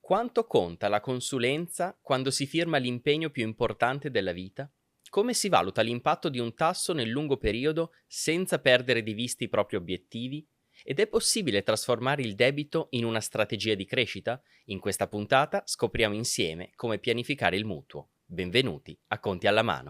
Quanto conta la consulenza quando si firma l'impegno più importante della vita? Come si valuta l'impatto di un tasso nel lungo periodo senza perdere di vista i propri obiettivi? Ed è possibile trasformare il debito in una strategia di crescita? In questa puntata scopriamo insieme come pianificare il mutuo. Benvenuti a Conti alla mano.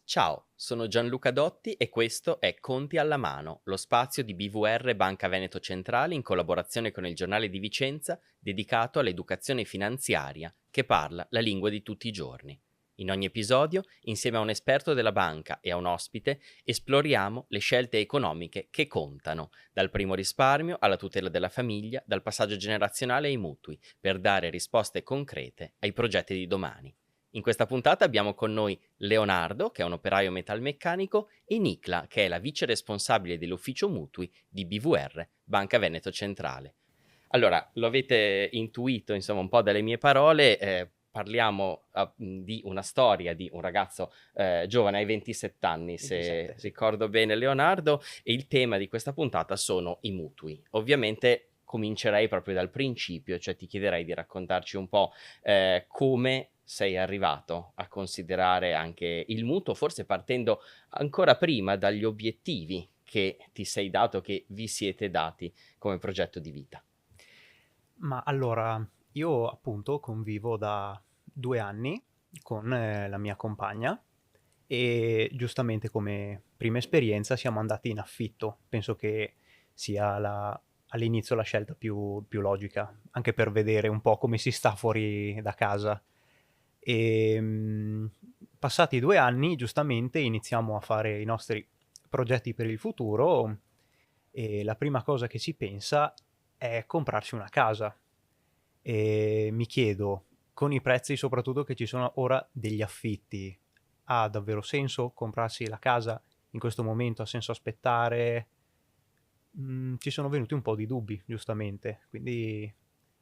Ciao, sono Gianluca Dotti e questo è Conti alla mano, lo spazio di BVR Banca Veneto Centrale in collaborazione con il Giornale di Vicenza dedicato all'educazione finanziaria che parla la lingua di tutti i giorni. In ogni episodio, insieme a un esperto della banca e a un ospite, esploriamo le scelte economiche che contano, dal primo risparmio alla tutela della famiglia, dal passaggio generazionale ai mutui, per dare risposte concrete ai progetti di domani. In questa puntata abbiamo con noi Leonardo, che è un operaio metalmeccanico, e Nicla, che è la vice responsabile dell'ufficio mutui di BVR, Banca Veneto Centrale. Allora, lo avete intuito, insomma, un po' dalle mie parole, parliamo di una storia di un ragazzo giovane ai 27 anni, se 27. ricordo bene Leonardo, e il tema di questa puntata sono i mutui. Ovviamente comincerei proprio dal principio, cioè ti chiederei di raccontarci un po' come sei arrivato a considerare anche il mutuo, forse partendo ancora prima dagli obiettivi che ti sei dato, che vi siete dati come progetto di vita. Ma allora, io appunto convivo da 2 anni con la mia compagna e giustamente come prima esperienza siamo andati in affitto. Penso che sia all'inizio la scelta più logica, anche per vedere un po' come si sta fuori da casa. Passati 2 anni, giustamente iniziamo a fare i nostri progetti per il futuro e la prima cosa che si pensa è comprarsi una casa. E mi chiedo, con i prezzi soprattutto che ci sono ora degli affitti, ha davvero senso comprarsi la casa in questo momento? Ha senso aspettare? Ci sono venuti un po' di dubbi, giustamente, quindi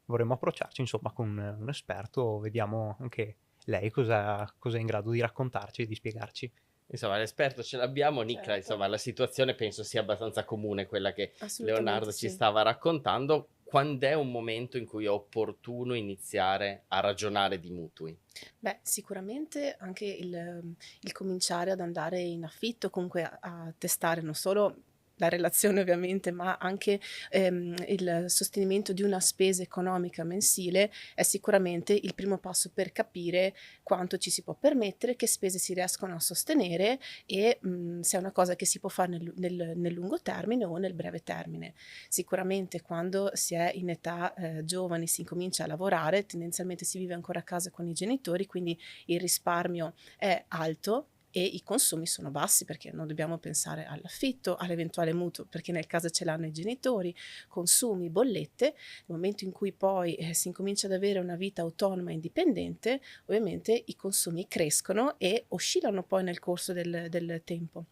vorremmo approcciarci insomma con un esperto, vediamo anche lei cosa è in grado di raccontarci e di spiegarci. Insomma, l'esperto ce l'abbiamo, Nicla, Certo, insomma, la situazione penso sia abbastanza comune, quella che assolutamente Leonardo ci sì. stava raccontando. Quando è un momento in cui è opportuno iniziare a ragionare di mutui? Beh, sicuramente anche il cominciare ad andare in affitto, comunque a testare non solo la relazione ovviamente, ma anche il sostenimento di una spesa economica mensile è sicuramente il primo passo per capire quanto ci si può permettere, che spese si riescono a sostenere e se è una cosa che si può fare nel lungo termine o nel breve termine. Sicuramente quando si è in età giovani, si incomincia a lavorare, tendenzialmente si vive ancora a casa con i genitori, quindi il risparmio è alto e i consumi sono bassi perché non dobbiamo pensare all'affitto, all'eventuale mutuo perché nel caso ce l'hanno i genitori, consumi, bollette. Nel momento in cui poi si incomincia ad avere una vita autonoma e indipendente, ovviamente i consumi crescono e oscillano poi nel corso del tempo.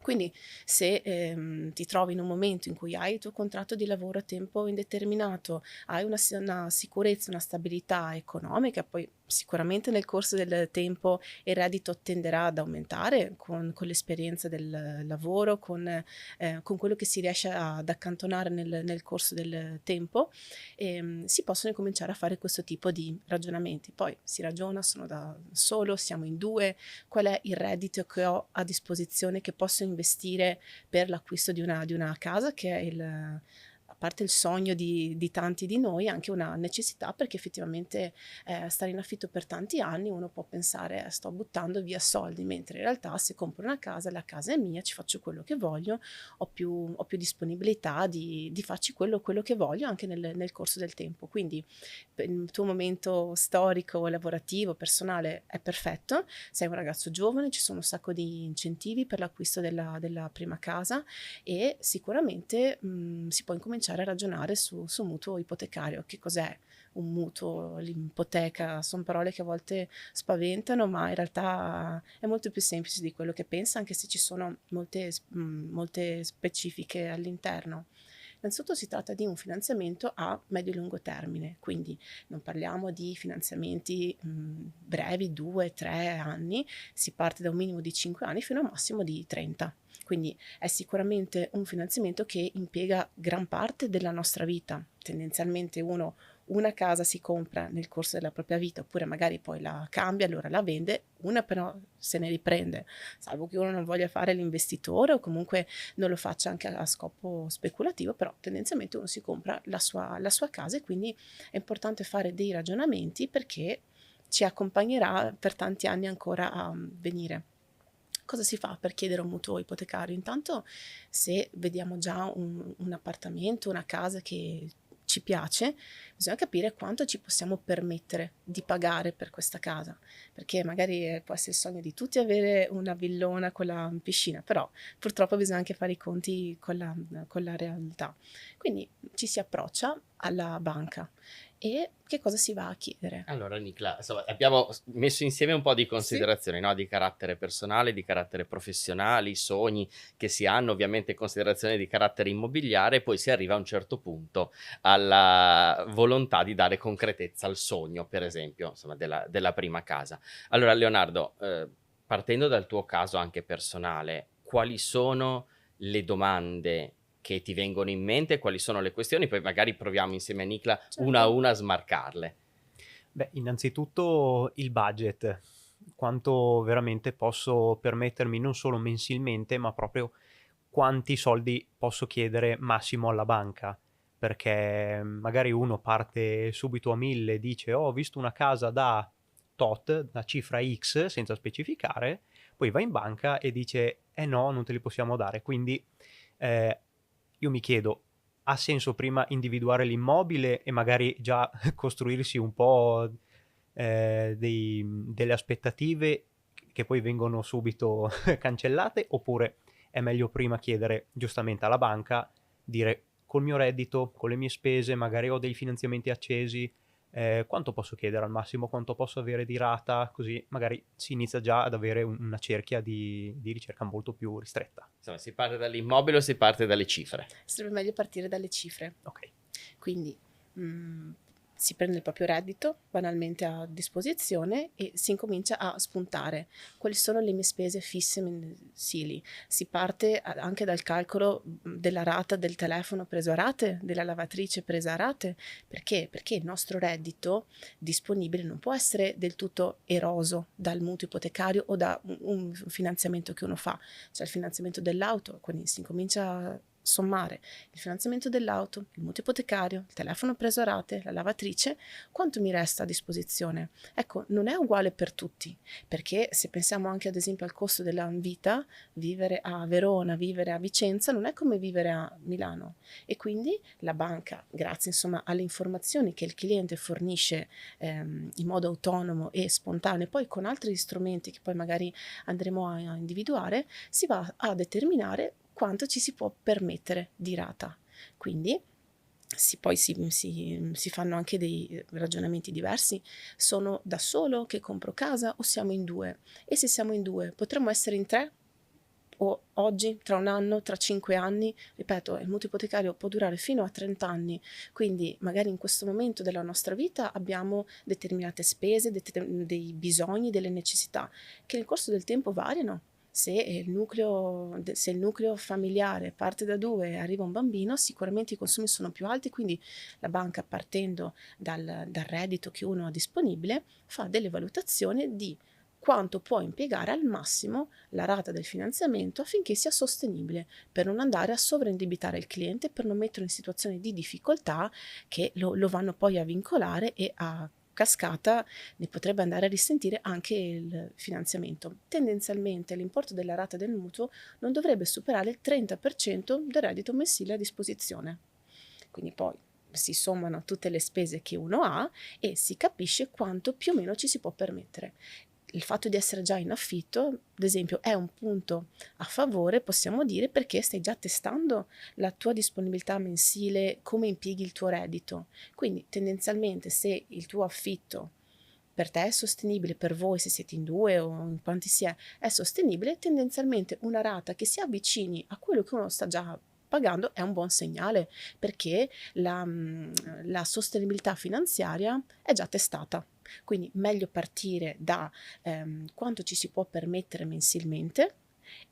Quindi se ti trovi in un momento in cui hai il tuo contratto di lavoro a tempo indeterminato, hai una sicurezza, una stabilità economica, poi sicuramente nel corso del tempo il reddito tenderà ad aumentare con l'esperienza del lavoro, con quello che si riesce ad accantonare nel corso del tempo, si possono cominciare a fare questo tipo di ragionamenti. Poi si ragiona, sono da solo, siamo in due, qual è il reddito che ho a disposizione che posso investire per l'acquisto di una casa, che è a parte il sogno di tanti di noi, anche una necessità, perché effettivamente stare in affitto per tanti anni uno può pensare sto buttando via soldi, mentre in realtà se compro una casa, la casa è mia, ci faccio quello che voglio, ho più disponibilità di farci quello che voglio anche nel corso del tempo. Quindi il tuo momento storico, lavorativo, personale è perfetto, sei un ragazzo giovane, ci sono un sacco di incentivi per l'acquisto della prima casa e sicuramente si può incominciare a ragionare su mutuo ipotecario. Che cos'è un mutuo, l'ipoteca? Sono parole che a volte spaventano, ma in realtà è molto più semplice di quello che pensa, anche se ci sono molte specifiche all'interno. Innanzitutto si tratta di un finanziamento a medio e lungo termine, quindi non parliamo di finanziamenti brevi, 2-3 anni, si parte da un minimo di 5 anni fino a un massimo di 30. Quindi è sicuramente un finanziamento che impiega gran parte della nostra vita. Tendenzialmente una casa si compra nel corso della propria vita, oppure magari poi la cambia, allora la vende, una però se ne riprende, salvo che uno non voglia fare l'investitore o comunque non lo faccia anche a scopo speculativo, però tendenzialmente uno si compra la sua casa, e quindi è importante fare dei ragionamenti perché ci accompagnerà per tanti anni ancora a venire. Cosa si fa per chiedere un mutuo ipotecario? Intanto, se vediamo già un appartamento, una casa che ci piace, bisogna capire quanto ci possiamo permettere di pagare per questa casa, perché magari può essere il sogno di tutti avere una villona con la piscina, però purtroppo bisogna anche fare i conti con la realtà. Quindi ci si approccia alla banca e che cosa si va a chiedere? Allora, Nicla, insomma, abbiamo messo insieme un po' di considerazioni, no? Di carattere personale, di carattere professionale, sogni che si hanno, ovviamente considerazioni di carattere immobiliare, e poi si arriva a un certo punto alla volontà di dare concretezza al sogno, per esempio, insomma, della prima casa. Allora, Leonardo, partendo dal tuo caso anche personale, quali sono le domande che ti vengono in mente, quali sono le questioni, poi magari proviamo insieme a Nicla una a Certo. una a smarcarle. Beh, innanzitutto il budget, quanto veramente posso permettermi non solo mensilmente, ma proprio quanti soldi posso chiedere massimo alla banca, perché magari uno parte subito a 1000, dice ho visto una casa da tot, da cifra X, senza specificare, poi va in banca e dice no, non te li possiamo dare, quindi io mi chiedo, ha senso prima individuare l'immobile e magari già costruirsi un po' delle aspettative che poi vengono subito cancellate, oppure è meglio prima chiedere giustamente alla banca, dire col mio reddito, con le mie spese, magari ho dei finanziamenti accesi, quanto posso chiedere al massimo, quanto posso avere di rata, così magari si inizia già ad avere una cerchia di ricerca molto più ristretta. Insomma, si parte dall'immobile o si parte dalle cifre? Sarebbe meglio partire dalle cifre. Ok. Quindi si prende il proprio reddito banalmente a disposizione e si incomincia a spuntare quali sono le mie spese fisse mensili. Si parte anche dal calcolo della rata del telefono preso a rate, della lavatrice presa a rate. Perché? Perché il nostro reddito disponibile non può essere del tutto eroso dal mutuo ipotecario o da un finanziamento che uno fa. C'è il finanziamento dell'auto, quindi si incomincia a sommare il finanziamento dell'auto, il mutuo ipotecario, il telefono preso a rate, la lavatrice, quanto mi resta a disposizione? Ecco, non è uguale per tutti, perché se pensiamo anche ad esempio al costo della vita, vivere a Verona, vivere a Vicenza non è come vivere a Milano, e quindi la banca, grazie insomma alle informazioni che il cliente fornisce in modo autonomo e spontaneo, poi con altri strumenti che poi magari andremo a individuare, si va a determinare quanto ci si può permettere di rata. Quindi poi si fanno anche dei ragionamenti diversi. Sono da solo che compro casa o siamo in due? E se siamo in due, potremmo essere in tre? O oggi, tra un anno, tra 5 anni? Ripeto, il mutuo ipotecario può durare fino a 30 anni, quindi magari in questo momento della nostra vita abbiamo determinate spese, dei bisogni, delle necessità, che nel corso del tempo variano. Se il nucleo familiare parte da due e arriva un bambino, sicuramente i consumi sono più alti, quindi la banca, partendo dal reddito che uno ha disponibile, fa delle valutazioni di quanto può impiegare al massimo la rata del finanziamento affinché sia sostenibile, per non andare a sovraindebitare il cliente, per non metterlo in situazioni di difficoltà che lo vanno poi a vincolare e a cascata ne potrebbe andare a risentire anche il finanziamento. Tendenzialmente l'importo della rata del mutuo non dovrebbe superare il 30% del reddito mensile a disposizione. Quindi poi si sommano tutte le spese che uno ha e si capisce quanto più o meno ci si può permettere. Il fatto di essere già in affitto, ad esempio, è un punto a favore, possiamo dire, perché stai già testando la tua disponibilità mensile, come impieghi il tuo reddito. Quindi tendenzialmente, se il tuo affitto per te è sostenibile, per voi se siete in due o in quanti si è sostenibile, tendenzialmente una rata che si avvicini a quello che uno sta già pagando è un buon segnale, perché la sostenibilità finanziaria è già testata. Quindi meglio partire da quanto ci si può permettere mensilmente,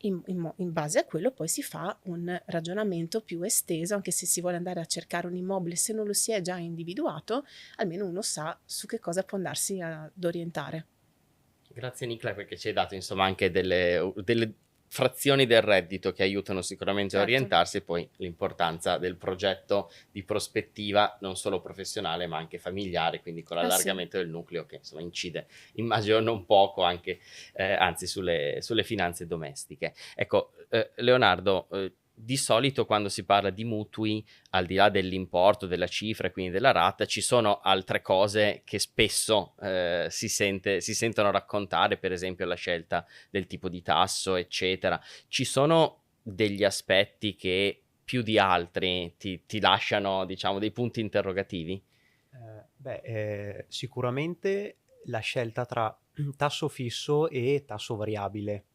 In base a quello poi si fa un ragionamento più esteso, anche se si vuole andare a cercare un immobile, se non lo si è già individuato, almeno uno sa su che cosa può andarsi ad orientare. Grazie Nicla, perché ci hai dato insomma anche delle frazioni del reddito che aiutano sicuramente a Certo. orientarsi, e poi l'importanza del progetto di prospettiva non solo professionale ma anche familiare, quindi con Sì. l'allargamento del nucleo che insomma incide, immagino non poco anche, anzi sulle finanze domestiche. Ecco, Leonardo, di solito quando si parla di mutui, al di là dell'importo, della cifra e quindi della rata, ci sono altre cose che spesso si sentono raccontare, per esempio la scelta del tipo di tasso, eccetera. Ci sono degli aspetti che più di altri ti lasciano, diciamo, dei punti interrogativi? Sicuramente la scelta tra tasso fisso e tasso variabile.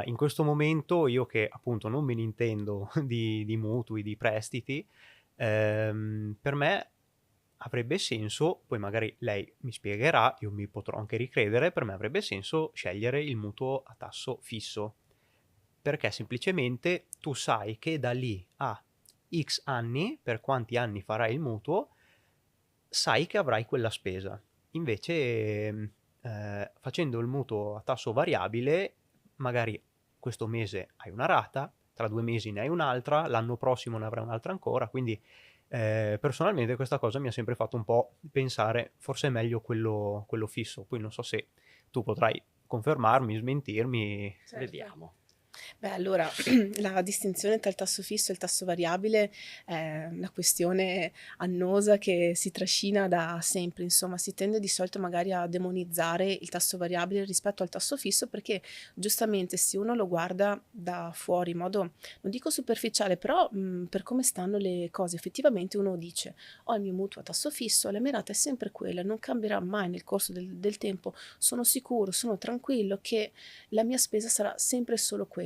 In questo momento io che appunto non me ne intendo di mutui, di prestiti, per me avrebbe senso, poi magari lei mi spiegherà, io mi potrò anche ricredere, per me avrebbe senso scegliere il mutuo a tasso fisso, perché semplicemente tu sai che da lì a X anni, per quanti anni farai il mutuo, sai che avrai quella spesa. Invece, facendo il mutuo a tasso variabile, magari questo mese hai una rata, tra 2 mesi ne hai un'altra, l'anno prossimo ne avrai un'altra ancora, quindi personalmente questa cosa mi ha sempre fatto un po' pensare, forse è meglio quello fisso. Poi non so se tu potrai confermarmi, smentirmi. Certo. Vediamo. Beh, allora, la distinzione tra il tasso fisso e il tasso variabile è una questione annosa che si trascina da sempre. Insomma, si tende di solito magari a demonizzare il tasso variabile rispetto al tasso fisso perché giustamente se uno lo guarda da fuori in modo, non dico superficiale, però per come stanno le cose, effettivamente uno dice: ho il mio mutuo a tasso fisso, la mia rata è sempre quella, non cambierà mai nel corso del tempo, sono sicuro, sono tranquillo che la mia spesa sarà sempre solo quella.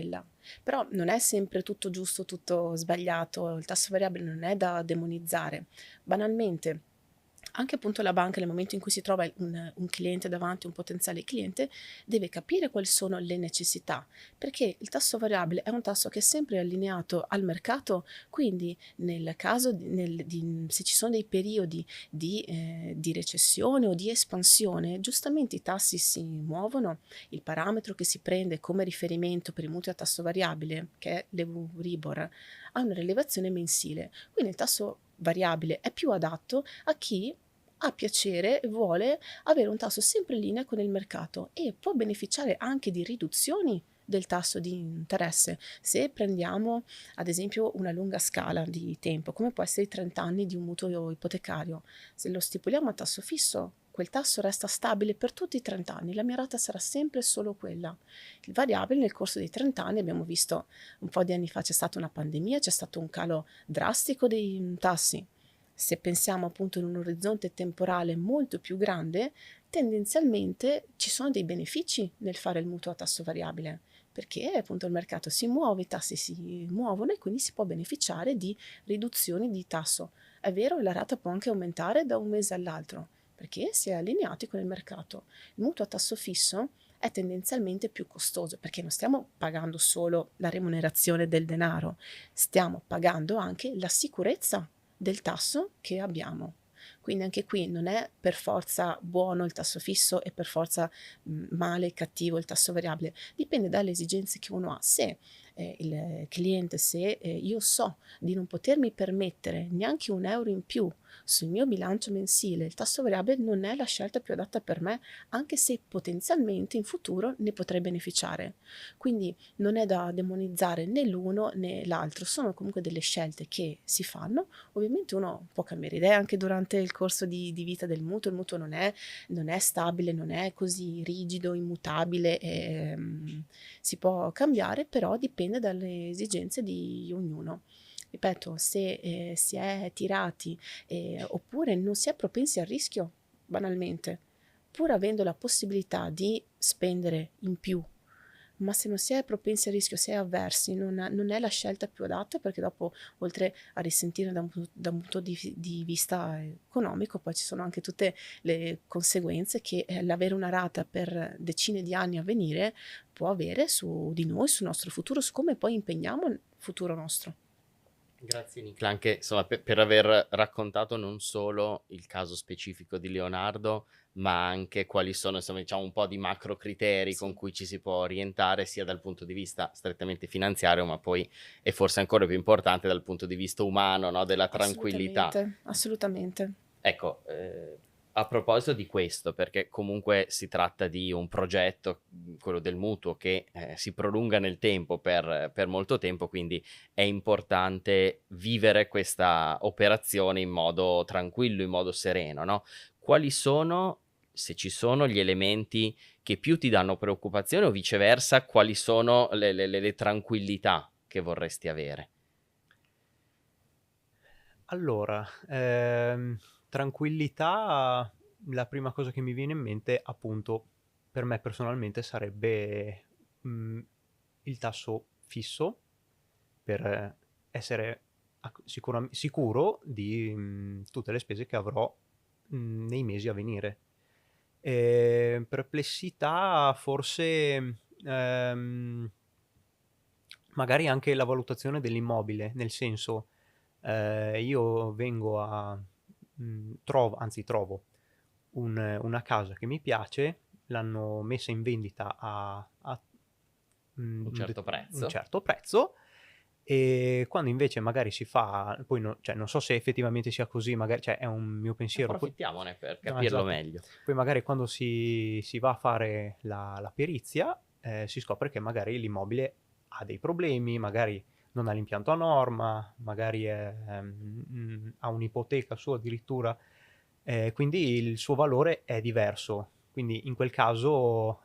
Però non è sempre tutto giusto, tutto sbagliato, il tasso variabile non è da demonizzare. Banalmente, anche appunto la banca nel momento in cui si trova un cliente davanti, un potenziale cliente, deve capire quali sono le necessità, perché il tasso variabile è un tasso che è sempre allineato al mercato, quindi nel caso, se ci sono dei periodi di recessione o di espansione, giustamente i tassi si muovono, il parametro che si prende come riferimento per i mutui a tasso variabile, che è l'Euribor, ha una rilevazione mensile, quindi il tasso variabile è più adatto a chi ha piacere e vuole avere un tasso sempre in linea con il mercato e può beneficiare anche di riduzioni del tasso di interesse. Se prendiamo ad esempio una lunga scala di tempo, come può essere i 30 anni di un mutuo ipotecario, se lo stipuliamo a tasso fisso, quel tasso resta stabile per tutti i 30 anni, la mia rata sarà sempre solo quella. Il variabile nel corso dei 30 anni, abbiamo visto un po' di anni fa c'è stata una pandemia, c'è stato un calo drastico dei tassi. Se pensiamo appunto in un orizzonte temporale molto più grande, tendenzialmente ci sono dei benefici nel fare il mutuo a tasso variabile, perché appunto il mercato si muove, i tassi si muovono e quindi si può beneficiare di riduzioni di tasso. È vero, la rata può anche aumentare da un mese all'altro, perché si è allineati con il mercato. Il mutuo a tasso fisso è tendenzialmente più costoso, perché non stiamo pagando solo la remunerazione del denaro, stiamo pagando anche la sicurezza del tasso che abbiamo. Quindi anche qui non è per forza buono il tasso fisso e per forza male, cattivo il tasso variabile, dipende dalle esigenze che uno ha. Se il cliente, se io so di non potermi permettere neanche un euro in più sul mio bilancio mensile, il tasso variabile non è la scelta più adatta per me, anche se potenzialmente in futuro ne potrei beneficiare. Quindi non è da demonizzare né l'uno né l'altro, sono comunque delle scelte che si fanno. Ovviamente uno può cambiare idea anche durante il corso di vita del mutuo, il mutuo non è stabile, non è così rigido, immutabile, si può cambiare, però dipende dalle esigenze di ognuno. Ripeto, se si è tirati oppure non si è propensi al rischio, banalmente, pur avendo la possibilità di spendere in più ma se non si è propensi al rischio, si è avversi, non è la scelta più adatta, perché dopo, oltre a risentire da un punto di vista economico, poi ci sono anche tutte le conseguenze che l'avere una rata per decine di anni a venire può avere su di noi, sul nostro futuro, su come poi impegniamo il futuro nostro. Grazie Nicla, anche insomma, per aver raccontato non solo il caso specifico di Leonardo, ma anche quali sono, insomma, diciamo, un po' di macro criteri con Sì. cui ci si può orientare sia dal punto di vista strettamente finanziario, ma poi è forse ancora più importante dal punto di vista umano, no? Della tranquillità. Assolutamente, assolutamente. Ecco, a proposito di questo, perché comunque si tratta di un progetto, quello del mutuo, che si prolunga nel tempo per molto tempo, quindi è importante vivere questa operazione in modo tranquillo, in modo sereno, no? Quali sono, se ci sono, gli elementi che più ti danno preoccupazione o viceversa, quali sono le tranquillità che vorresti avere? Allora, tranquillità, la prima cosa che mi viene in mente, appunto, per me personalmente sarebbe il tasso fisso per essere sicuro di tutte le spese che avrò nei mesi a venire. Perplessità, forse magari anche la valutazione dell'immobile, nel senso, io vengo trovo una casa che mi piace, l'hanno messa in vendita a Un certo un prezzo? certo prezzo, e quando invece magari si fa, poi cioè, non so se effettivamente sia così, magari, cioè, è un mio pensiero. Approfittiamone per No, capirlo esatto. meglio. Poi magari quando si va a fare la perizia, si scopre che magari l'immobile ha dei problemi, magari non ha l'impianto a norma, magari ha un'ipoteca su addirittura, quindi il suo valore è diverso. Quindi in quel caso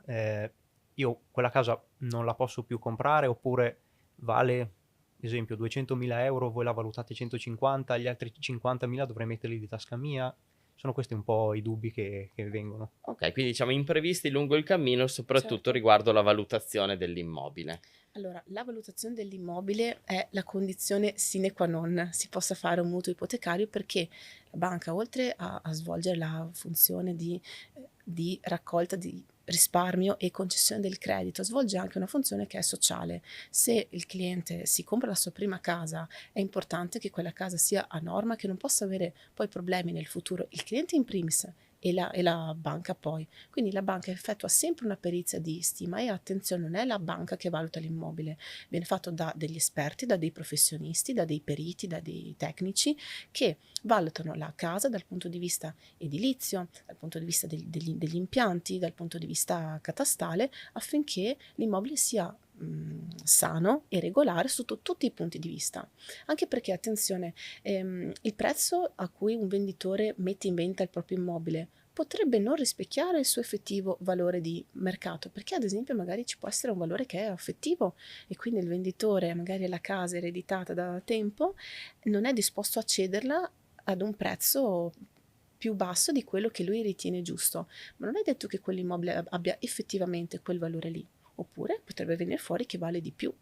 io quella casa non la posso più comprare, oppure vale, esempio, 200.000 euro, voi la valutate 150, gli altri 50.000 dovrei metterli di tasca mia. Sono questi un po' i dubbi che vengono. Ok, quindi diciamo imprevisti lungo il cammino, soprattutto Certo. riguardo la valutazione dell'immobile. Allora, la valutazione dell'immobile è la condizione sine qua non si possa fare un mutuo ipotecario, perché la banca, oltre a svolgere la funzione di raccolta di risparmio e concessione del credito, svolge anche una funzione che è sociale. Se il cliente si compra la sua prima casa, è importante che quella casa sia a norma, che non possa avere poi problemi nel futuro, il cliente in primis e la banca poi. Quindi la banca effettua sempre una perizia di stima, e attenzione, non è la banca che valuta l'immobile, viene fatto da degli esperti, da dei professionisti, da dei periti, da dei tecnici che valutano la casa dal punto di vista edilizio, dal punto di vista degli impianti, dal punto di vista catastale, affinché l'immobile sia sano e regolare sotto tutti i punti di vista. Anche perché, attenzione, il prezzo a cui un venditore mette in vendita il proprio immobile potrebbe non rispecchiare il suo effettivo valore di mercato, perché ad esempio magari ci può essere un valore che è affettivo, e quindi il venditore, magari la casa ereditata da tempo, non è disposto a cederla ad un prezzo più basso di quello che lui ritiene giusto, ma non è detto che quell'immobile abbia effettivamente quel valore lì, oppure potrebbe venire fuori che vale di più.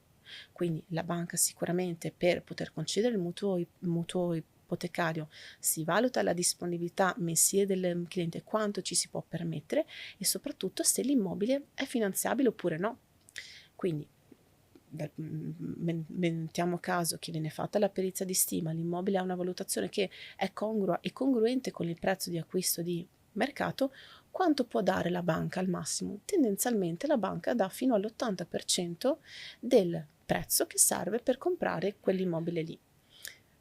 Quindi la banca sicuramente, per poter concedere il mutuo ipotecario, si valuta la disponibilità mensile del cliente, quanto ci si può permettere, e soprattutto se l'immobile è finanziabile oppure no. Quindi mettiamo caso che viene fatta la perizia di stima, l'immobile ha una valutazione che è congrua e congruente con il prezzo di acquisto di mercato. Quanto può dare la banca al massimo? Tendenzialmente la banca dà fino all'80% del prezzo che serve per comprare quell'immobile lì.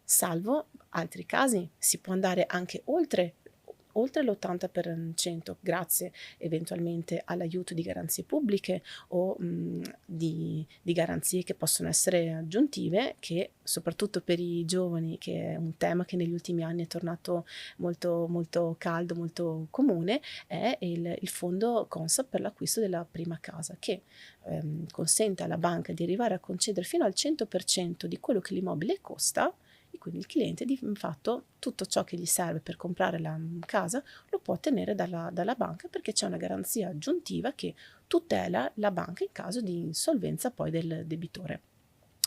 Salvo altri casi, si può andare anche oltre l'80%, grazie eventualmente all'aiuto di garanzie pubbliche o di garanzie che possono essere aggiuntive, che soprattutto per i giovani, che è un tema che negli ultimi anni è tornato molto, molto caldo, molto comune, è il fondo Consap per l'acquisto della prima casa, che consente alla banca di arrivare a concedere fino al 100% di quello che l'immobile costa e quindi il cliente di fatto tutto ciò che gli serve per comprare la casa lo può ottenere dalla banca, perché c'è una garanzia aggiuntiva che tutela la banca in caso di insolvenza poi del debitore.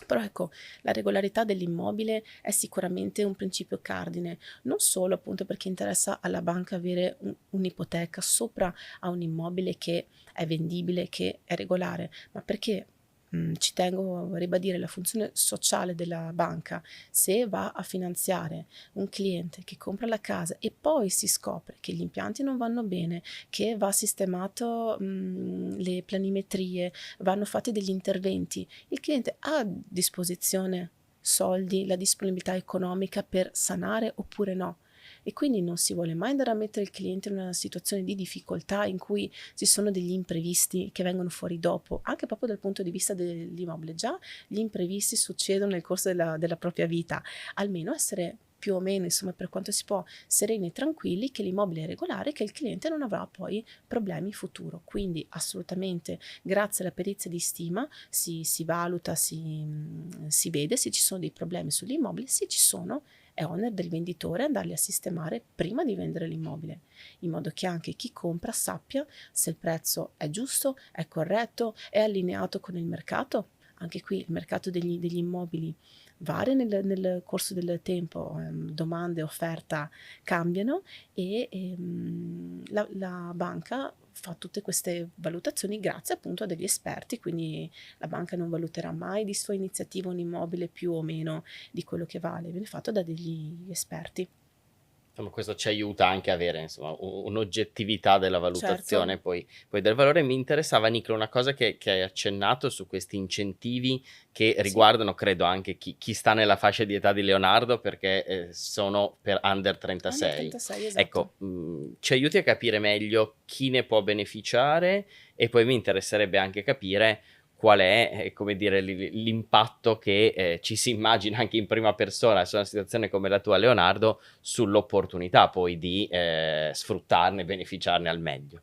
Però ecco, la regolarità dell'immobile è sicuramente un principio cardine, non solo appunto perché interessa alla banca avere un'ipoteca sopra a un immobile che è vendibile, che è regolare, ma perché ci tengo a ribadire la funzione sociale della banca. Se va a finanziare un cliente che compra la casa e poi si scopre che gli impianti non vanno bene, che va sistemato le planimetrie, vanno fatti degli interventi, il cliente ha a disposizione soldi, la disponibilità economica per sanare oppure no. E quindi non si vuole mai andare a mettere il cliente in una situazione di difficoltà in cui ci sono degli imprevisti che vengono fuori dopo, anche proprio dal punto di vista dell'immobile. Già gli imprevisti succedono nel corso della propria vita, almeno essere più o meno, insomma, per quanto si può, sereni e tranquilli che l'immobile è regolare, che il cliente non avrà poi problemi in futuro. Quindi assolutamente, grazie alla perizia di stima si valuta, si vede se ci sono dei problemi sull'immobile. Se ci sono, è onere del venditore andarli a sistemare prima di vendere l'immobile, in modo che anche chi compra sappia se il prezzo è giusto, è corretto, è allineato con il mercato. Anche qui il mercato degli immobili varia nel corso del tempo, domanda e offerta cambiano e la banca fa tutte queste valutazioni grazie appunto a degli esperti, quindi la banca non valuterà mai di sua iniziativa un immobile più o meno di quello che vale, viene fatto da degli esperti. Insomma, questo ci aiuta anche a avere, insomma, un'oggettività della valutazione Certo. poi del valore. Mi interessava, Nicolo, una cosa che hai accennato su questi incentivi che Sì, riguardano, credo, anche chi sta nella fascia di età di Leonardo, perché sono per under under 36. 36, esatto. Ecco, ci aiuti a capire meglio chi ne può beneficiare, e poi mi interesserebbe anche capire qual è, come dire, l'impatto che ci si immagina anche in prima persona su una situazione come la tua, Leonardo, sull'opportunità poi di sfruttarne, beneficiarne al meglio.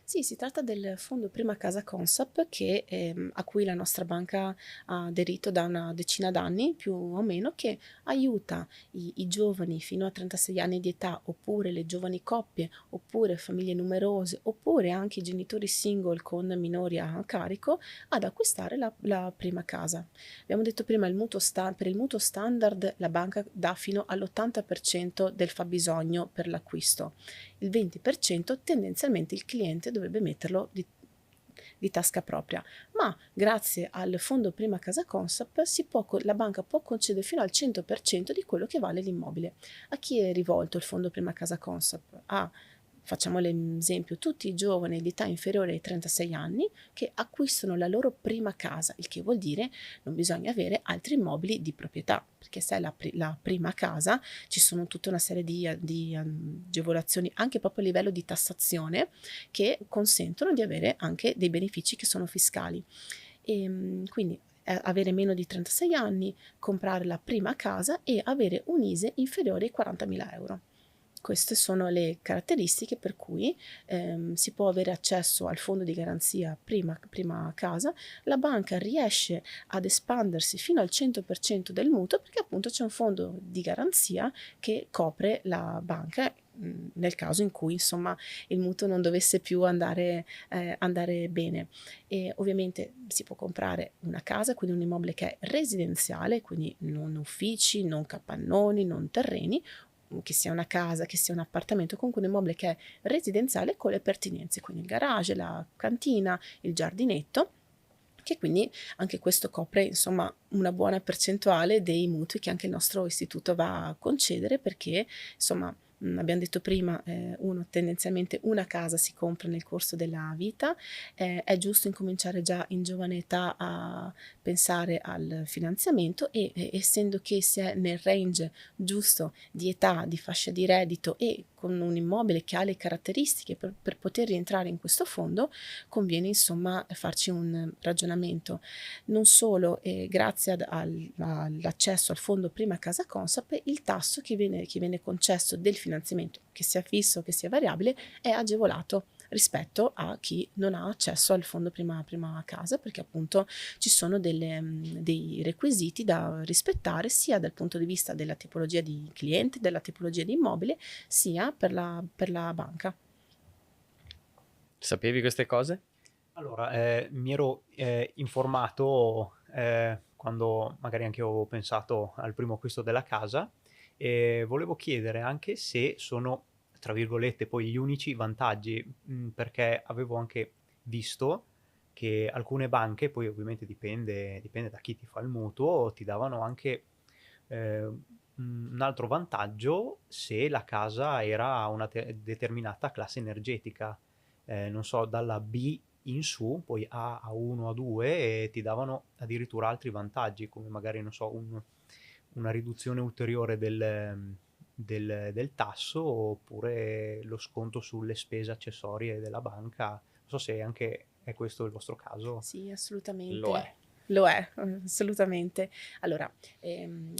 Sì, si tratta del fondo Prima Casa Consap che, a cui la nostra banca ha aderito da una decina d'anni, più o meno, che aiuta i giovani fino a 36 anni di età, oppure le giovani coppie, oppure famiglie numerose, oppure anche i genitori single con minori a carico, ad acquistare la prima casa. Abbiamo detto prima, per il mutuo standard la banca dà fino all'80% del fabbisogno per l'acquisto. Il 20% tendenzialmente il cliente dovrebbe metterlo di tasca propria, ma grazie al fondo Prima Casa Consap la banca può concedere fino al 100% di quello che vale l'immobile. A chi è rivolto il fondo Prima Casa Consap? Facciamo l'esempio, tutti i giovani di età inferiore ai 36 anni che acquistano la loro prima casa, il che vuol dire non bisogna avere altri immobili di proprietà, perché se è la prima casa ci sono tutta una serie di agevolazioni anche proprio a livello di tassazione che consentono di avere anche dei benefici che sono fiscali. Quindi avere meno di 36 anni, comprare la prima casa e avere un ISEE inferiore ai 40.000 euro. Queste sono le caratteristiche per cui si può avere accesso al fondo di garanzia prima casa. La banca riesce ad espandersi fino al 100% del mutuo perché appunto c'è un fondo di garanzia che copre la banca nel caso in cui insomma il mutuo non dovesse più andare bene. E ovviamente si può comprare una casa, quindi un immobile che è residenziale, quindi non uffici, non capannoni, non terreni, che sia una casa, che sia un appartamento, comunque un immobile che è residenziale con le pertinenze, quindi il garage, la cantina, il giardinetto, che quindi anche questo copre insomma una buona percentuale dei mutui che anche il nostro istituto va a concedere, perché insomma abbiamo detto prima, tendenzialmente una casa si compra nel corso della vita, è giusto incominciare già in giovane età a pensare al finanziamento e essendo che si è nel range giusto di età, di fascia di reddito e con un immobile che ha le caratteristiche per poter rientrare in questo fondo, conviene insomma farci un ragionamento. Non solo, grazie all'accesso al fondo Prima Casa Consap, il tasso che viene concesso del finanziamento, che sia fisso che sia variabile, è agevolato rispetto a chi non ha accesso al fondo prima casa, perché appunto ci sono dei requisiti da rispettare sia dal punto di vista della tipologia di cliente, della tipologia di immobile, sia per la banca. Sapevi queste cose? Allora, mi ero informato quando magari anche ho pensato al primo acquisto della casa e volevo chiedere anche se sono, tra virgolette, poi gli unici vantaggi, perché avevo anche visto che alcune banche, poi ovviamente dipende da chi ti fa il mutuo, ti davano anche un altro vantaggio se la casa era a una determinata classe energetica. Non so, dalla B in su, poi A1, A2 e ti davano addirittura altri vantaggi, come magari, non so, una riduzione ulteriore del tasso oppure lo sconto sulle spese accessorie della banca. Non so se anche è questo il vostro caso. Sì, Lo assolutamente. è. Lo è, assolutamente. Allora,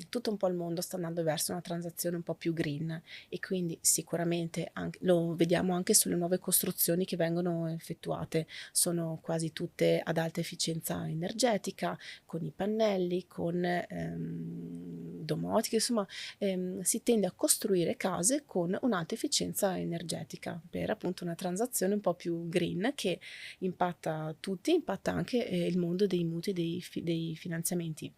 tutto un po' il mondo sta andando verso una transazione un po' più green e quindi sicuramente lo vediamo anche sulle nuove costruzioni che vengono effettuate. Sono quasi tutte ad alta efficienza energetica, con i pannelli, con domotica, insomma, si tende a costruire case con un'alta efficienza energetica per appunto una transazione un po' più green che impatta tutti, impatta anche il mondo dei mutui e dei finanziamenti.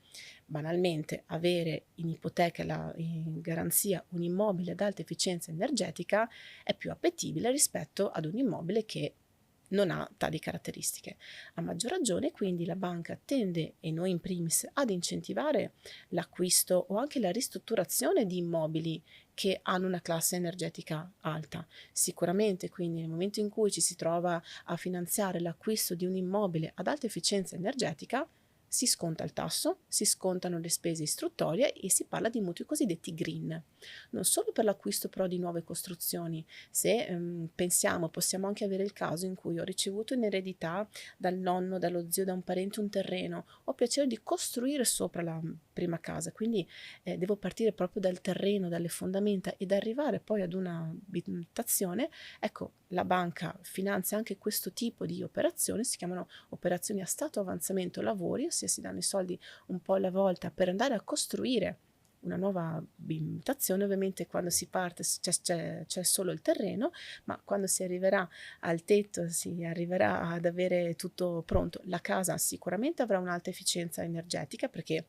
Banalmente, avere in ipoteca in garanzia un immobile ad alta efficienza energetica è più appetibile rispetto ad un immobile che non ha tali caratteristiche. A maggior ragione, quindi, la banca tende, e noi in primis, ad incentivare l'acquisto o anche la ristrutturazione di immobili che hanno una classe energetica alta. Sicuramente, quindi, nel momento in cui ci si trova a finanziare l'acquisto di un immobile ad alta efficienza energetica, si sconta il tasso, si scontano le spese istruttorie e si parla di mutui cosiddetti green. Non solo per l'acquisto però di nuove costruzioni, se pensiamo, possiamo anche avere il caso in cui ho ricevuto in eredità dal nonno, dallo zio, da un parente un terreno, ho piacere di costruire sopra la prima casa, quindi devo partire proprio dal terreno, dalle fondamenta ed arrivare poi ad una abitazione. Ecco, la banca finanzia anche questo tipo di operazioni, si chiamano operazioni a stato avanzamento lavori, ossia si danno i soldi un po' alla volta per andare a costruire una nuova abitazione. Ovviamente quando si parte c'è solo il terreno, ma quando si arriverà al tetto, si arriverà ad avere tutto pronto. La casa sicuramente avrà un'alta efficienza energetica perché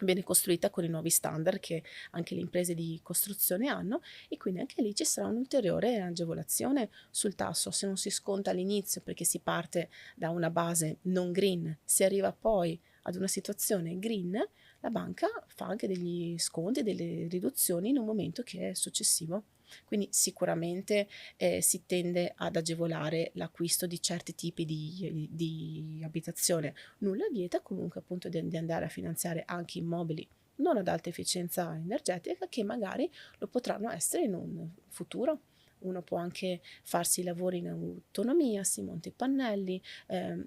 viene costruita con i nuovi standard che anche le imprese di costruzione hanno e quindi anche lì ci sarà un'ulteriore agevolazione sul tasso. Se non si sconta all'inizio perché si parte da una base non green, si arriva poi ad una situazione green, la banca fa anche degli sconti, delle riduzioni in un momento che è successivo. Quindi sicuramente si tende ad agevolare l'acquisto di certi tipi di abitazione. Nulla vieta comunque appunto di andare a finanziare anche immobili non ad alta efficienza energetica che magari lo potranno essere in un futuro. Uno può anche farsi i lavori in autonomia, si monta i pannelli,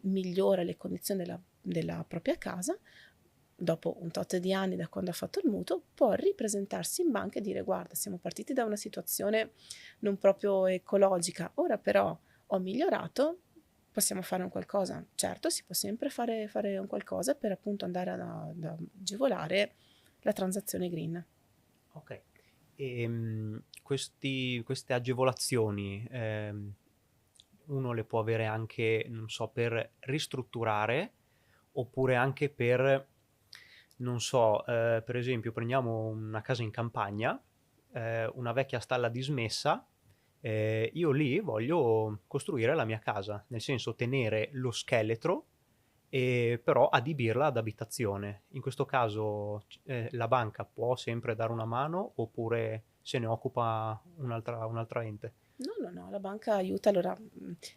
migliora le condizioni della propria casa. Dopo un tot di anni da quando ha fatto il mutuo, può ripresentarsi in banca e dire: guarda, siamo partiti da una situazione non proprio ecologica, ora però ho migliorato, possiamo fare un qualcosa. Certo, si può sempre fare un qualcosa per appunto andare ad agevolare la transazione green. Ok. Queste agevolazioni uno le può avere anche, non so, per ristrutturare oppure anche per, non so, per esempio prendiamo una casa in campagna, una vecchia stalla dismessa, io lì voglio costruire la mia casa, nel senso tenere lo scheletro e però adibirla ad abitazione. In questo caso la banca può sempre dare una mano oppure se ne occupa un'altra ente? No, la banca aiuta, allora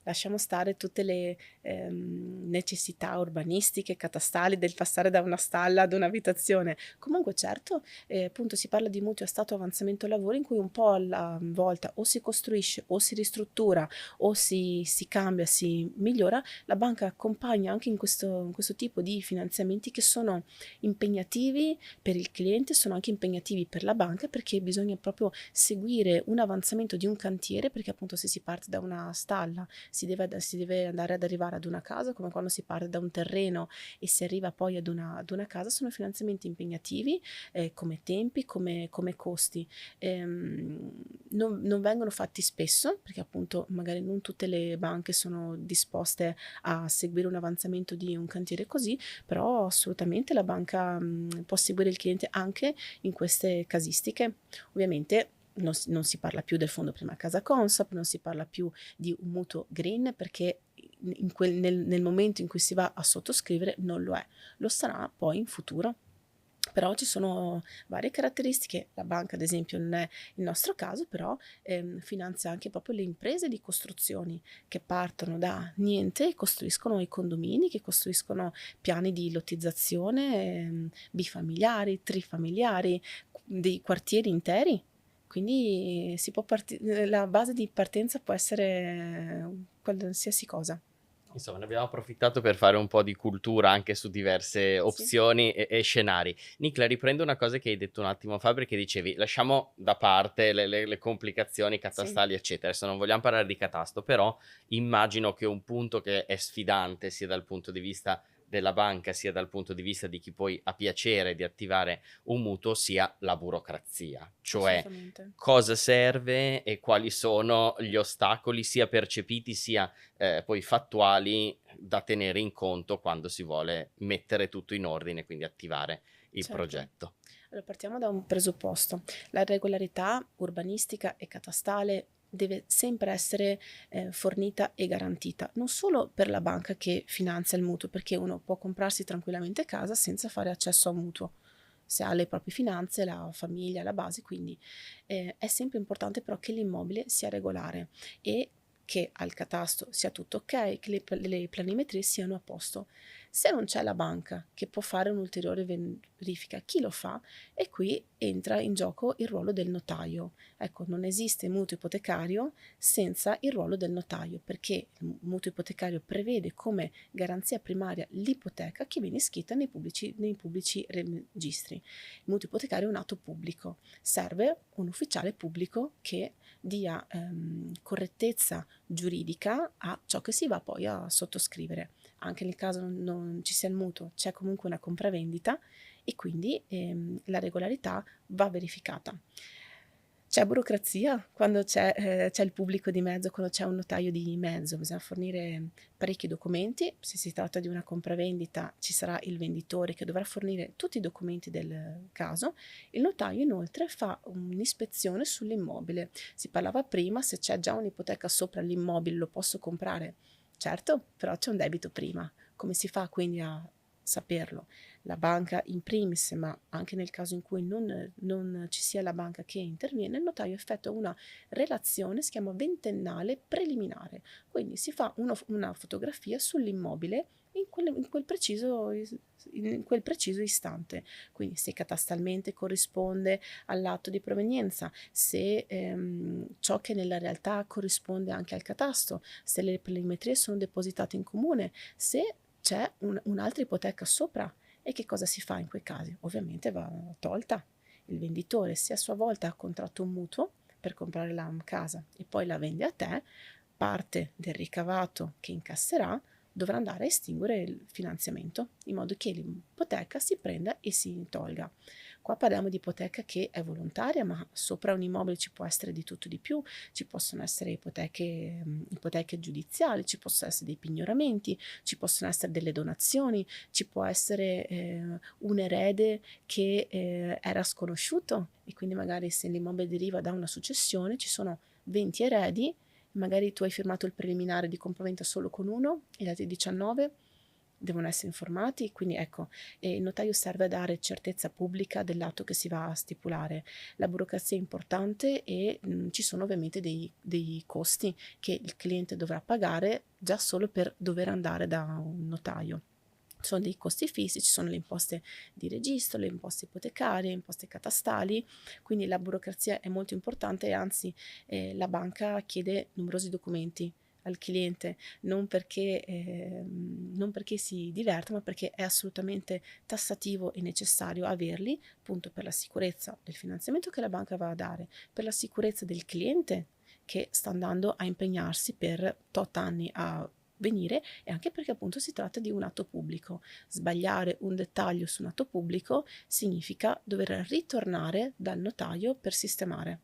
lasciamo stare tutte le necessità urbanistiche, catastali del passare da una stalla ad un'abitazione. Comunque certo, appunto si parla di mutuo a stato avanzamento lavori in cui un po' alla volta o si costruisce o si ristruttura o si cambia, si migliora. La banca accompagna anche in questo tipo di finanziamenti che sono impegnativi per il cliente, sono anche impegnativi per la banca perché bisogna proprio seguire un avanzamento di un cantiere cantiere, perché appunto se si parte da una stalla si deve andare ad arrivare ad una casa, come quando si parte da un terreno e si arriva poi ad una casa, sono finanziamenti impegnativi, come tempi, come costi. Non vengono fatti spesso, perché appunto magari non tutte le banche sono disposte a seguire un avanzamento di un cantiere così, però assolutamente la banca può seguire il cliente anche in queste casistiche. Ovviamente non si parla più del fondo prima casa Consap, non si parla più di un mutuo green, perché nel momento in cui si va a sottoscrivere non lo è, lo sarà poi in futuro. Però ci sono varie caratteristiche, la banca ad esempio non è il nostro caso, però finanzia anche proprio le imprese di costruzioni che partono da niente e costruiscono i condomini, che costruiscono piani di lottizzazione bifamiliari, trifamiliari, dei quartieri interi. Quindi la base di partenza può essere qualsiasi cosa. Insomma, ne abbiamo approfittato per fare un po' di cultura anche su diverse Sì, opzioni e scenari. Nicla, riprendo una cosa che hai detto un attimo fa, perché dicevi lasciamo da parte le complicazioni sì, catastali, eccetera. Adesso non vogliamo parlare di catasto, però immagino che un punto che è sfidante sia dal punto di vista della banca sia dal punto di vista di chi poi ha piacere di attivare un mutuo sia la burocrazia, cioè assolutamente. cosa serve e quali sono gli ostacoli sia percepiti sia poi fattuali da tenere in conto quando si vuole mettere tutto in ordine, quindi attivare il Certo. progetto. Allora, partiamo da un presupposto. La regolarità urbanistica e catastale deve sempre essere fornita e garantita, non solo per la banca che finanzia il mutuo, perché uno può comprarsi tranquillamente casa senza fare accesso a un mutuo, se ha le proprie finanze, la famiglia, la base, quindi è sempre importante però che l'immobile sia regolare e che al catasto sia tutto ok, che le planimetrie siano a posto. Se non c'è la banca che può fare un'ulteriore verifica, chi lo fa? E qui entra in gioco il ruolo del notaio. Ecco, non esiste mutuo ipotecario senza il ruolo del notaio, perché il mutuo ipotecario prevede come garanzia primaria l'ipoteca che viene iscritta nei pubblici registri. Il mutuo ipotecario è un atto pubblico, serve un ufficiale pubblico che dia correttezza giuridica a ciò che si va poi a sottoscrivere. Anche nel caso non ci sia il mutuo, c'è comunque una compravendita e quindi la regolarità va verificata. C'è burocrazia quando c'è il pubblico di mezzo, quando c'è un notaio di mezzo, bisogna fornire parecchi documenti. Se si tratta di una compravendita ci sarà il venditore che dovrà fornire tutti i documenti del caso. Il notaio inoltre fa un'ispezione sull'immobile. Si parlava prima, se c'è già un'ipoteca sopra l'immobile lo posso comprare. Certo, però c'è un debito prima. Come si fa quindi a saperlo? La banca in primis, ma anche nel caso in cui non ci sia la banca che interviene, il notaio effettua una relazione, si chiama ventennale preliminare, quindi si fa una fotografia sull'immobile in quel preciso istante, quindi se catastalmente corrisponde all'atto di provenienza, se ciò che nella realtà corrisponde anche al catasto, se le planimetrie sono depositate in comune, se c'è un'altra ipoteca sopra. E che cosa si fa in quei casi? Ovviamente va tolta. Il venditore, se a sua volta ha contratto un mutuo per comprare la casa e poi la vende a te, parte del ricavato che incasserà dovrà andare a estinguere il finanziamento, in modo che l'ipoteca si prenda e si tolga. Qua parliamo di ipoteca che è volontaria, ma sopra un immobile ci può essere di tutto di più, ci possono essere ipoteche giudiziali, ci possono essere dei pignoramenti, ci possono essere delle donazioni, ci può essere un erede che era sconosciuto e quindi magari se l'immobile deriva da una successione ci sono 20 eredi, magari tu hai firmato il preliminare di compravendita solo con uno e gli altri 19 devono essere informati, quindi ecco, il notaio serve a dare certezza pubblica dell'atto che si va a stipulare. La burocrazia è importante e ci sono ovviamente dei costi che il cliente dovrà pagare già solo per dover andare da un notaio. Ci sono dei costi fissi, ci sono le imposte di registro, le imposte ipotecarie, le imposte catastali, quindi la burocrazia è molto importante e anzi la banca chiede numerosi documenti al cliente, non perché si diverta, ma perché è assolutamente tassativo e necessario averli, appunto per la sicurezza del finanziamento che la banca va a dare, per la sicurezza del cliente che sta andando a impegnarsi per tot anni a venire, e anche perché appunto si tratta di un atto pubblico. Sbagliare un dettaglio su un atto pubblico significa dover ritornare dal notaio per sistemare.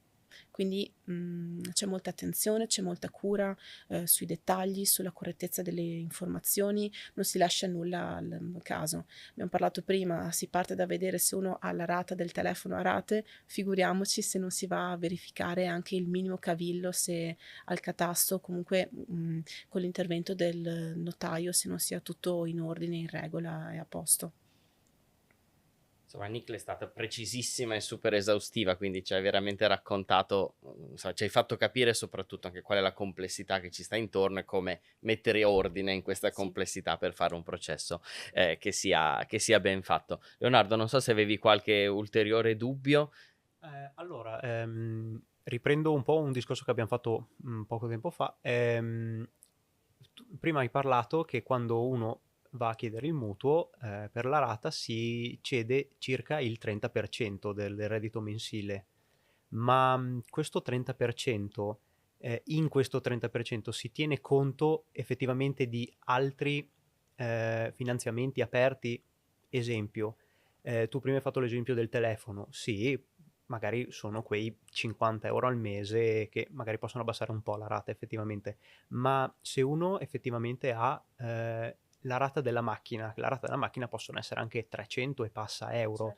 Quindi c'è molta attenzione, c'è molta cura sui dettagli, sulla correttezza delle informazioni, non si lascia nulla al caso. Abbiamo parlato prima, si parte da vedere se uno ha la rata del telefono a rate, figuriamoci se non si va a verificare anche il minimo cavillo, se al catasto, comunque con l'intervento del notaio, se non sia tutto in ordine, in regola e a posto. Insomma, Nicla è stata precisissima e super esaustiva, quindi ci hai veramente raccontato, ci hai fatto capire soprattutto anche qual è la complessità che ci sta intorno e come mettere ordine in questa Sì. complessità per fare un processo che sia ben fatto. Leonardo, non so se avevi qualche ulteriore dubbio. Allora, riprendo un po' un discorso che abbiamo fatto poco tempo fa. Prima hai parlato che quando uno va a chiedere il mutuo, per la rata si cede circa il 30% del reddito mensile, ma questo 30%, in questo 30% si tiene conto effettivamente di altri finanziamenti aperti? Esempio, tu prima hai fatto l'esempio del telefono, sì, magari sono quei 50 euro al mese che magari possono abbassare un po' la rata effettivamente, ma se uno effettivamente ha la rata della macchina possono essere anche 300 e passa euro.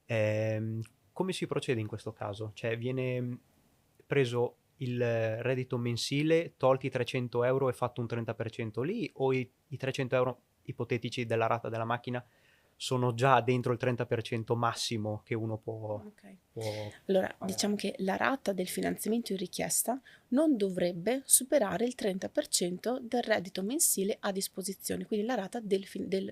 Certo. Come si procede in questo caso? Cioè viene preso il reddito mensile, tolti i 300 euro e fatto un 30% lì, o i 300 euro ipotetici della rata della macchina sono già dentro il 30% massimo che uno può... Ok. può Allora, fare? diciamo che la rata del finanziamento in richiesta non dovrebbe superare il 30% del reddito mensile a disposizione, quindi la rata del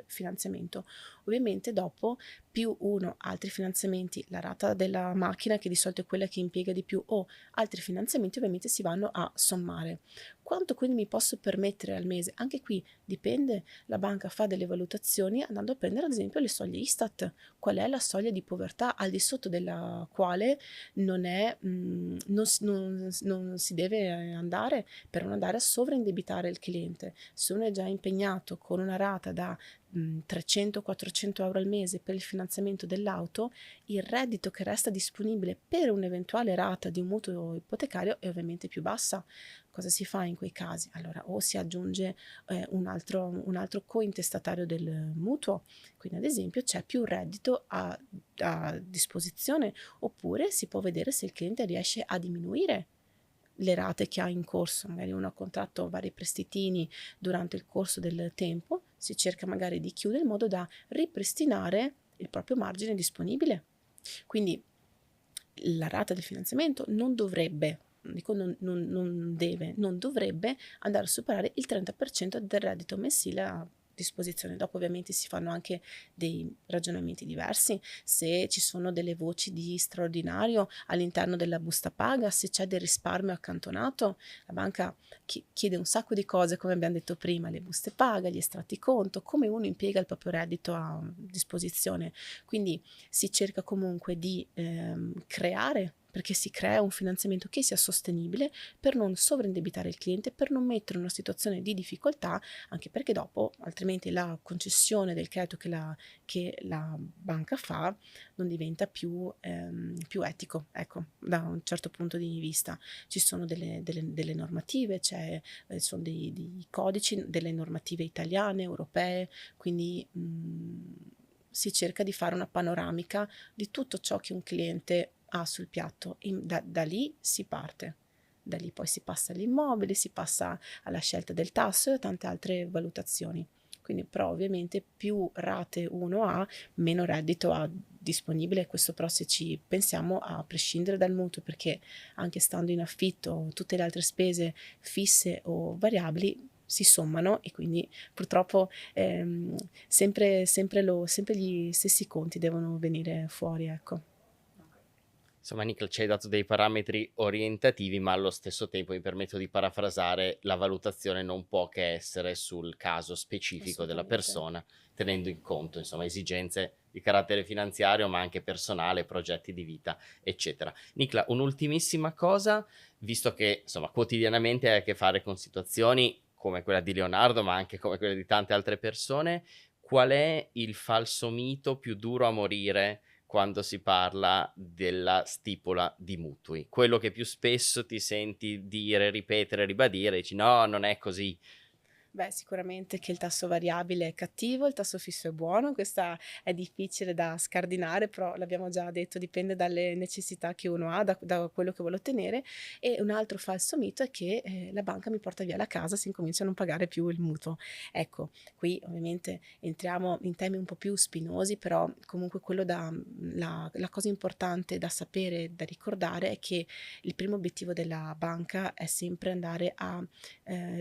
finanziamento. Ovviamente dopo più uno ha altri finanziamenti, la rata della macchina, che di solito è quella che impiega di più, o altri finanziamenti, ovviamente si vanno a sommare. Quanto quindi mi posso permettere al mese? Anche qui dipende, la banca fa delle valutazioni andando a prendere ad esempio le soglie Istat. Qual è la soglia di povertà al di sotto della quale non si deve andare, per non andare a sovraindebitare il cliente. Se uno è già impegnato con una rata da 300-400 euro al mese per il finanziamento dell'auto, il reddito che resta disponibile per un'eventuale rata di un mutuo ipotecario è ovviamente più bassa. Cosa si fa in quei casi? Allora, o si aggiunge un altro cointestatario del mutuo, quindi ad esempio c'è più reddito a disposizione, oppure si può vedere se il cliente riesce a diminuire le rate che ha in corso. Magari uno ha contratto vari prestitini durante il corso del tempo, si cerca magari di chiudere in modo da ripristinare il proprio margine disponibile. Quindi la rata del finanziamento non dovrebbe, dico non deve, non dovrebbe andare a superare il 30% del reddito mensile a disposizione. Dopo ovviamente si fanno anche dei ragionamenti diversi, se ci sono delle voci di straordinario all'interno della busta paga, se c'è del risparmio accantonato. La banca chiede un sacco di cose, come abbiamo detto prima, le buste paga, gli estratti conto, come uno impiega il proprio reddito a disposizione. Quindi si cerca comunque di creare, perché si crea un finanziamento che sia sostenibile per non sovraindebitare il cliente, per non mettere in una situazione di difficoltà, anche perché dopo altrimenti la concessione del credito che la banca fa non diventa più etico, ecco, da un certo punto di vista. Ci sono delle normative, sono dei codici, delle normative italiane, europee, quindi si cerca di fare una panoramica di tutto ciò che un cliente ha sul piatto, e da lì si parte. Da lì poi si passa all'immobile, si passa alla scelta del tasso e a tante altre valutazioni. Quindi però ovviamente più rate uno ha, meno reddito ha disponibile. Questo però se ci pensiamo a prescindere dal mutuo, perché anche stando in affitto tutte le altre spese fisse o variabili si sommano, e quindi purtroppo sempre gli stessi conti devono venire fuori, ecco. Insomma, Nicola, ci hai dato dei parametri orientativi, ma allo stesso tempo mi permetto di parafrasare: la valutazione non può che essere sul caso specifico della Assolutamente. persona, tenendo in conto, insomma, esigenze di carattere finanziario, ma anche personale, progetti di vita, eccetera. Nicla, un'ultimissima cosa, visto che insomma quotidianamente hai a che fare con situazioni come quella di Leonardo, ma anche come quelle di tante altre persone, qual è il falso mito più duro a morire quando si parla della stipula di mutui? Quello che più spesso ti senti dire, ripetere, ribadire, dici no, non è così. Beh, sicuramente che il tasso variabile è cattivo, il tasso fisso è buono, questa è difficile da scardinare, però l'abbiamo già detto, dipende dalle necessità che uno ha, da quello che vuole ottenere. E un altro falso mito è che la banca mi porta via la casa se incomincio a non pagare più il mutuo. Ecco, qui ovviamente entriamo in temi un po' più spinosi, però comunque la cosa importante da sapere, da ricordare è che il primo obiettivo della banca è sempre andare a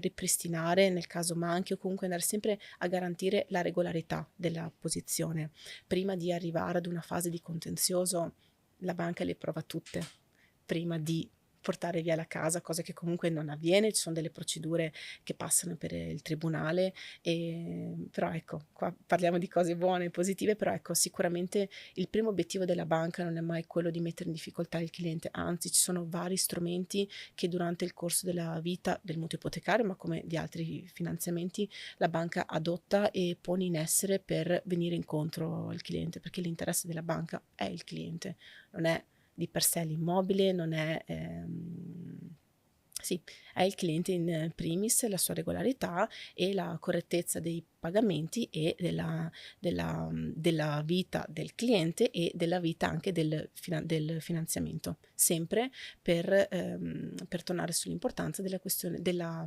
ripristinare nel caso manchi, o comunque andare sempre a garantire la regolarità della posizione. Prima di arrivare ad una fase di contenzioso, la banca le prova tutte prima di portare via la casa, cosa che comunque non avviene, ci sono delle procedure che passano per il tribunale, però ecco, qua parliamo di cose buone e positive, però ecco, sicuramente il primo obiettivo della banca non è mai quello di mettere in difficoltà il cliente, anzi ci sono vari strumenti che durante il corso della vita del mutuo ipotecario, ma come di altri finanziamenti, la banca adotta e pone in essere per venire incontro al cliente, perché l'interesse della banca è il cliente, non è di per sé l'immobile, non è, sì, è il cliente in primis, la sua regolarità e la correttezza dei pagamenti e della vita del cliente e della vita anche del finanziamento, sempre per tornare sull'importanza della questione della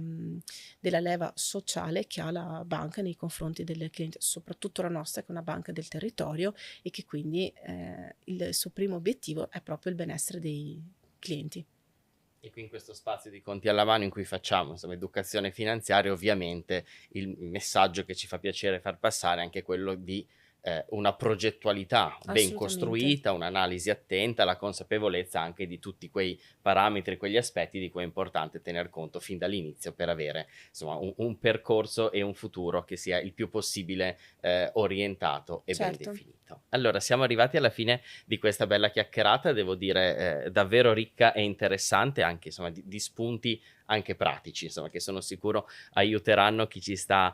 leva sociale che ha la banca nei confronti del cliente, soprattutto la nostra che è una banca del territorio e che quindi il suo primo obiettivo è proprio il benessere dei clienti. E qui in questo spazio di Conti alla mano in cui facciamo insomma educazione finanziaria, ovviamente il messaggio che ci fa piacere far passare è anche quello di una progettualità ben costruita, un'analisi attenta, la consapevolezza anche di tutti quei parametri, quegli aspetti di cui è importante tener conto fin dall'inizio per avere insomma un percorso e un futuro che sia il più possibile orientato e ben definito. Allora, siamo arrivati alla fine di questa bella chiacchierata, devo dire davvero ricca e interessante, anche insomma di spunti anche pratici, insomma, che sono sicuro aiuteranno chi ci sta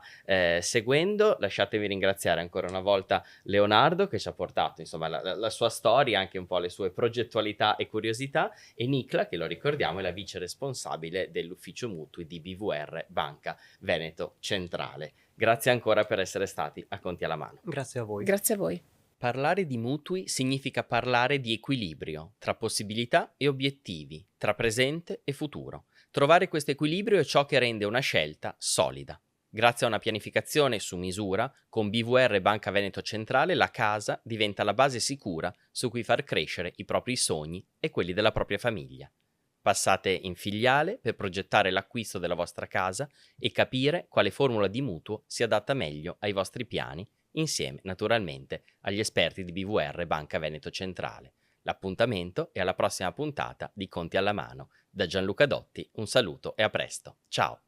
seguendo. Lasciatemi ringraziare ancora una volta Leonardo che ci ha portato insomma la sua storia, anche un po' le sue progettualità e curiosità, e Nicla che lo ricordiamo è la vice responsabile dell'ufficio mutui di BVR Banca Veneto Centrale. Grazie ancora per essere stati a Conti alla mano. Grazie a voi. Grazie a voi. Parlare di mutui significa parlare di equilibrio tra possibilità e obiettivi, tra presente e futuro. Trovare questo equilibrio è ciò che rende una scelta solida. Grazie a una pianificazione su misura, con BVR Banca Veneto Centrale la casa diventa la base sicura su cui far crescere i propri sogni e quelli della propria famiglia. Passate in filiale per progettare l'acquisto della vostra casa e capire quale formula di mutuo si adatta meglio ai vostri piani, insieme naturalmente agli esperti di BVR Banca Veneto Centrale. L'appuntamento è alla prossima puntata di Conti alla mano. Da Gianluca Dotti un saluto e a presto. Ciao!